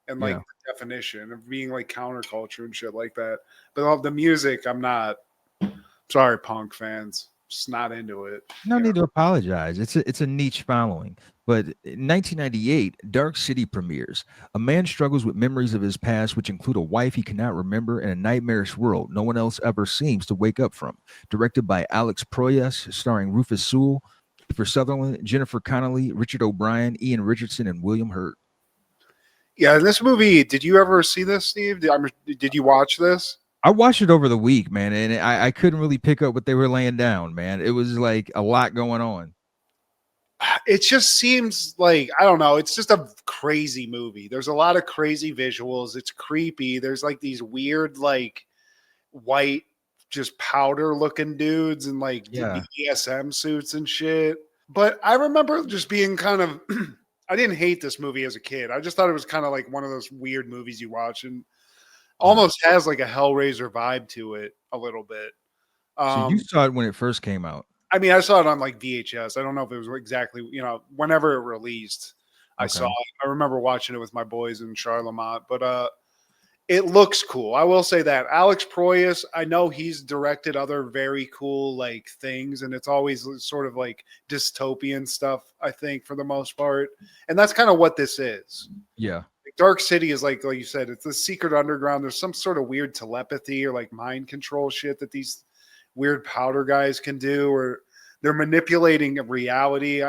and like the definition of being like counterculture and shit like that. But the music, I'm not. Sorry, punk fans. Just not into it. No need to apologize. It's a niche following. But in 1998, Dark City premieres. A man struggles with memories of his past, which include a wife he cannot remember and a nightmarish world no one else ever seems to wake up from. Directed by Alex Proyas, starring Rufus Sewell, Kiefer Sutherland, Jennifer Connelly, Richard O'Brien, Ian Richardson, and William Hurt. Yeah, in this movie, did you ever see this, Steve? Did you watch this? I watched it over the week, man, and I couldn't really pick up what they were laying down, man. It was like a lot going on. It just seems like, I don't know, it's just a crazy movie. There's a lot of crazy visuals. It's creepy. There's like these weird, like white, just powder looking dudes in like BDSM suits and shit. But I remember just being kind of, I didn't hate this movie as a kid. I just thought it was kind of like one of those weird movies you watch and almost has like a Hellraiser vibe to it a little bit. So you saw it when it first came out? I mean, I saw it on like VHS. I don't know if it was exactly, you know, whenever it released, I saw it. I remember watching it with my boys in Charlemont, but it looks cool. I will say that. Alex Proyas, I know he's directed other very cool like things, and it's always sort of like dystopian stuff, I think, for the most part. And that's kind of what this is. Yeah. Dark City is like you said, it's the secret underground. There's some sort of weird telepathy or like mind control shit that these weird powder guys can do, or they're manipulating reality.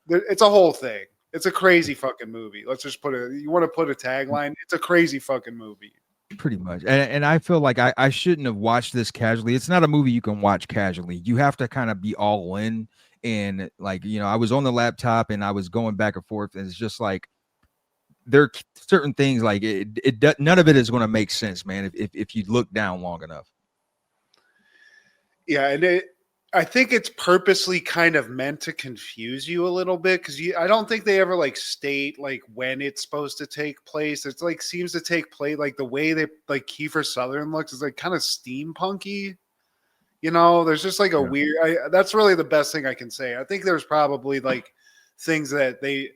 It's a whole thing. It's a crazy fucking movie. Let's just you want to put a tagline? It's a crazy fucking movie. Pretty much. And I feel like I shouldn't have watched this casually. It's not a movie you can watch casually. You have to kind of be all in. And like, you know, I was on the laptop and I was going back and forth, and it's just like, there are certain things like none of it is going to make sense, man, if you look down long enough. Yeah, and I think it's purposely kind of meant to confuse you a little bit, because I don't think they ever like state like when it's supposed to take place. It's like seems to take place like the way they like Kiefer Sutherland looks is like kind of steampunky. You know, there's just like a weird. That's really the best thing I can say. I think there's probably like things that they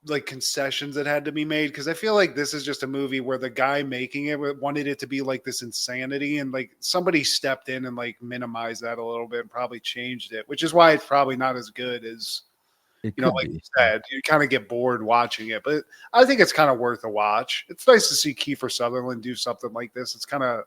like concessions that had to be made, because I feel like this is just a movie where the guy making it wanted it to be like this insanity, and like somebody stepped in and like minimized that a little bit and probably changed it, which is why it's probably not as good as it, you know, like you said, you kind of get bored watching it, but I think it's kind of worth a watch. It's nice to see Kiefer Sutherland do something like this. It's kind of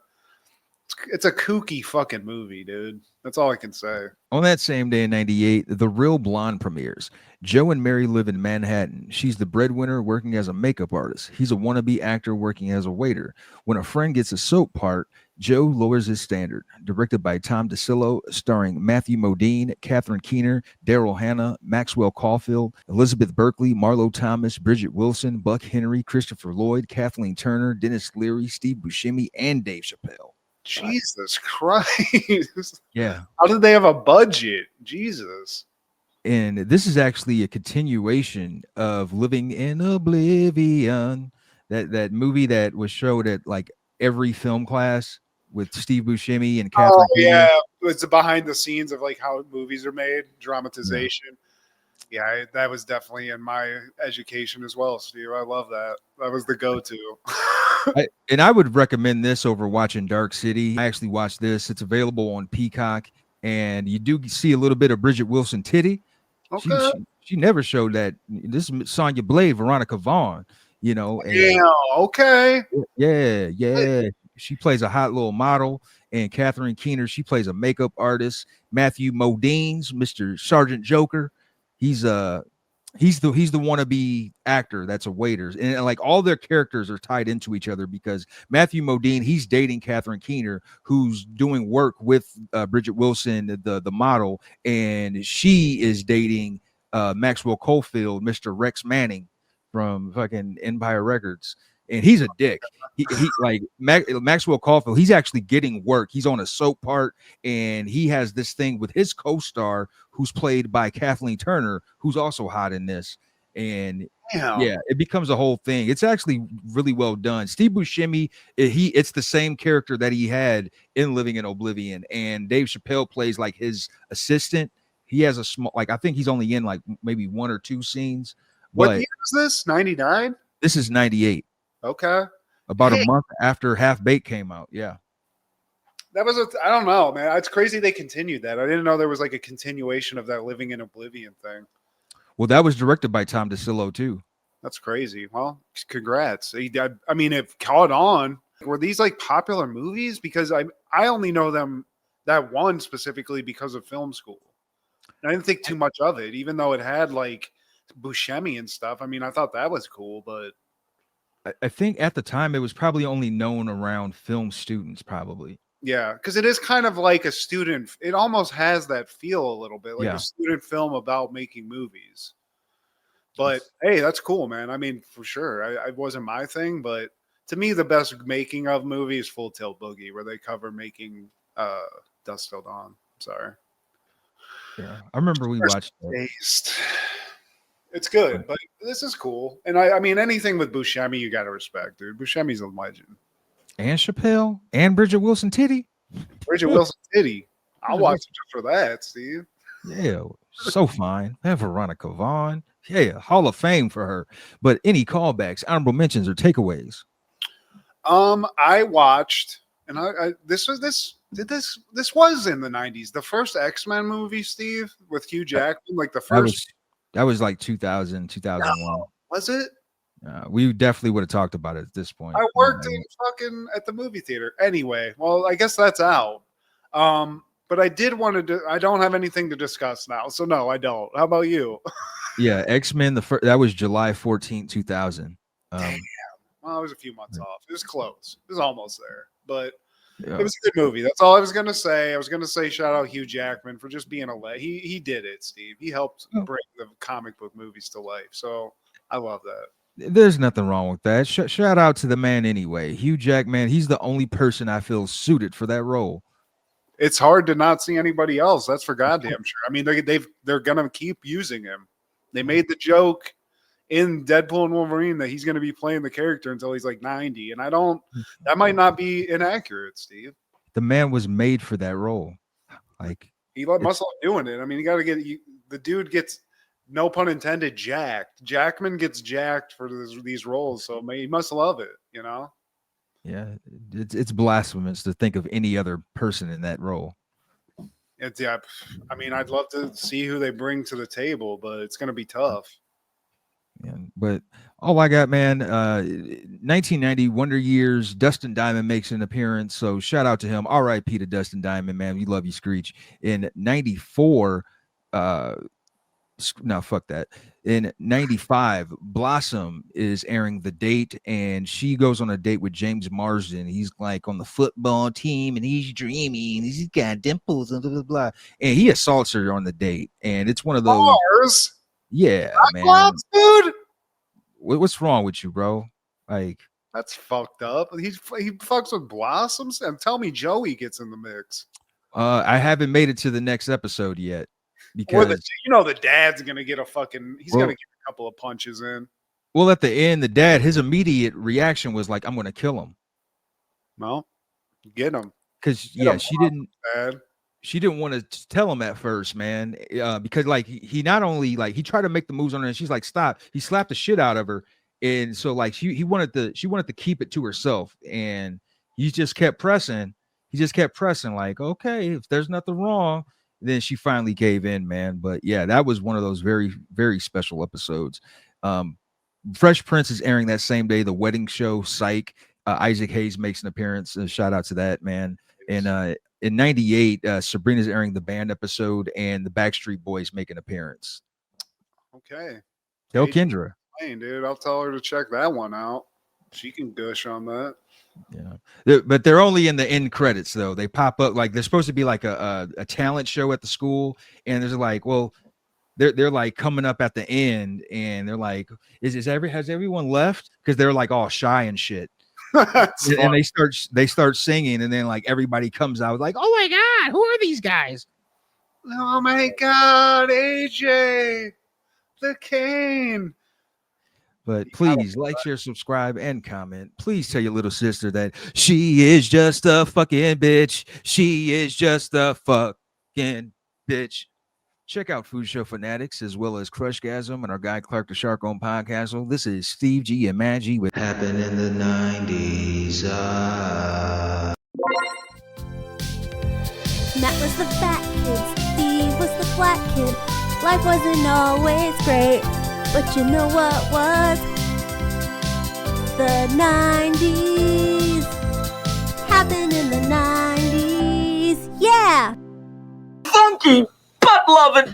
it's a kooky fucking movie, dude. That's all I can say. On that same day in 98, The Real Blonde premieres. Joe and Mary live in Manhattan. She's the breadwinner working as a makeup artist. He's a wannabe actor working as a waiter. When a friend gets a soap part, Joe Lowers His Standard, directed by Tom DeCillo, starring Matthew Modine, Catherine Keener, Daryl Hannah, Maxwell Caulfield, Elizabeth Berkley, Marlo Thomas, Bridget Wilson, Buck Henry, Christopher Lloyd, Kathleen Turner, Dennis Leary, Steve Buscemi, and Dave Chappelle. Jesus Christ. Yeah. How did they have a budget? Jesus. And this is actually a continuation of Living in Oblivion, that movie that was showed at like every film class with Steve Buscemi and Catherine Keener. Yeah, it's behind the scenes of like how movies are made, dramatization. Yeah, that was definitely in my education as well, Steve. I love that. That was the go-to. And I would recommend this over watching Dark City. I actually watched this. It's available on Peacock, and you do see a little bit of Bridget Wilson titty. Okay. She never showed that. This is Sonya Blade, Veronica Vaughn, you know. And Yeah, okay. Yeah. She plays a hot little model, and Catherine Keener, she plays a makeup artist. Matthew Modine's Mr. Sergeant Joker. He's the wannabe actor that's a waiter, and like all their characters are tied into each other because Matthew Modine, he's dating Catherine Keener, who's doing work with Bridget Wilson, the model, and she is dating Maxwell Caulfield, Mr. Rex Manning from fucking Empire Records, and he's a dick. He like Maxwell Caulfield, he's actually getting work. He's on a soap part, and he has this thing with his co-star, who's played by Kathleen Turner, who's also hot in this. And yeah, it becomes a whole thing. It's actually really well done. Steve Buscemi, it's the same character that he had in Living in Oblivion, and Dave Chappelle plays like his assistant. He has a small, like I think he's only in like maybe 1 or 2 scenes. What year is this? 99? This is 98. Okay. About a month after Half Baked came out. Yeah. That was I don't know, man. It's crazy they continued that. I didn't know there was like a continuation of that Living in Oblivion thing. Well, that was directed by Tom DeCillo too. That's crazy. Well, congrats. I mean, it caught on. Were these like popular movies? Because I only know them, that one specifically, because of film school. And I didn't think too much of it, even though it had like Buscemi and stuff. I mean, I thought that was cool, but I think at the time it was probably only known around film students, probably. Yeah, because it is kind of like a student. It almost has that feel a little bit like a student film about making movies. But hey, that's cool, man. I mean, for sure. It wasn't my thing, but to me, the best making of movie is Full Tilt Boogie, where they cover making Dusk Till Dawn. Sorry. Yeah, I remember we watched that. It's good, but this is cool. And I mean, anything with Buscemi, you got to respect, dude. Buscemi's a legend. And Chappelle and Bridget Wilson titty. Bridget Wilson titty. I'll watch it just for that, Steve. Yeah, so fine. And Veronica Vaughn. Yeah, Hall of Fame for her. But any callbacks, honorable mentions, or takeaways? I watched, and this was in the 90s. The first X-Men movie, Steve, with Hugh Jackman, like the first. That was like 2000, 2001. No, was it? We definitely would have talked about it at this point. I worked at the movie theater. Anyway, well, I guess that's out. But I did want to I don't have anything to discuss now. So no, I don't. How about you? Yeah, X-Men, that was July 14, 2000. Damn. Well, it was a few months off. It was close. It was almost there. But it was a good movie. That's all I was going to say. I was going to say shout out Hugh Jackman for just being he did it, Steve. He helped bring the comic book movies to life. So I love that. There's nothing wrong with that. Shout out to the man anyway. Hugh Jackman, he's the only person I feel suited for that role. It's hard to not see anybody else. That's for goddamn sure. I mean, they're going to keep using him. They made the joke in Deadpool and Wolverine that he's going to be playing the character until he's like 90. And that might not be inaccurate, Steve. The man was made for that role. Like he must love doing it. I mean, you got to the dude gets, no pun intended, jacked. Jackman gets jacked for these roles. So he must love it, you know? Yeah. It's blasphemous to think of any other person in that role. I mean, I'd love to see who they bring to the table, but it's going to be tough. Yeah, but all I got, man, 1990 Wonder Years, Dustin Diamond makes an appearance, so shout out to him. R.I.P. to Dustin Diamond, man. We love you, Screech. In 94, no, fuck that. In 95, Blossom is airing The Date, and she goes on a date with James Marsden. He's like on the football team, and he's dreamy, and he's got dimples, and blah, blah, blah. And he assaults her on the date, and it's one of those. Bars? Yeah, man. Cyclops, dude? What's wrong with you, bro? Like, that's fucked up. He fucks with Blossoms, and tell me Joey gets in the mix. I haven't made it to the next episode yet. Or Because the dad's gonna get gonna get a couple of punches in. Well, at the end, the dad, his immediate reaction was like, "I'm gonna kill him." Well, get him. Because she didn't want to tell him at first, man. Because like he not only like he tried to make the moves on her, and she's like, "Stop!" He slapped the shit out of her, and so like she wanted to keep it to herself, and he just kept pressing. He just kept pressing, like, "Okay, if there's nothing wrong." Then she finally gave in, man. But yeah, that was one of those very, very special episodes. Fresh Prince is airing that same day. The Wedding Show, Psych. Isaac Hayes makes an appearance. Shout out to that, man. And in 98, Sabrina's airing the Band episode, and the Backstreet Boys make an appearance. Okay. Tell Kendra. Dude, I'll tell her to check that one out. She can gush on that. Yeah, but they're only in the end credits though. They pop up like they're supposed to be like a talent show at the school, and there's like, well, they're like coming up at the end, and they're like, has everyone left? Because they're like all shy and shit. And they start singing, and then like everybody comes out like, oh my god, who are these guys? Oh my god, AJ, the Kane. But please like, share, subscribe, and comment. Please tell your little sister that she is just a fucking bitch. She is just a fucking bitch. Check out Food Show Fanatics as well as Crushgasm and our guy Clark the Shark on Podcast. This is Steve G and Maggie with Happened in the 90s. Matt was the fat kid, Steve was the flat kid. Life wasn't always great, but you know what was? The 90s. Happened in the 90s. Yeah! Funky, butt-loving,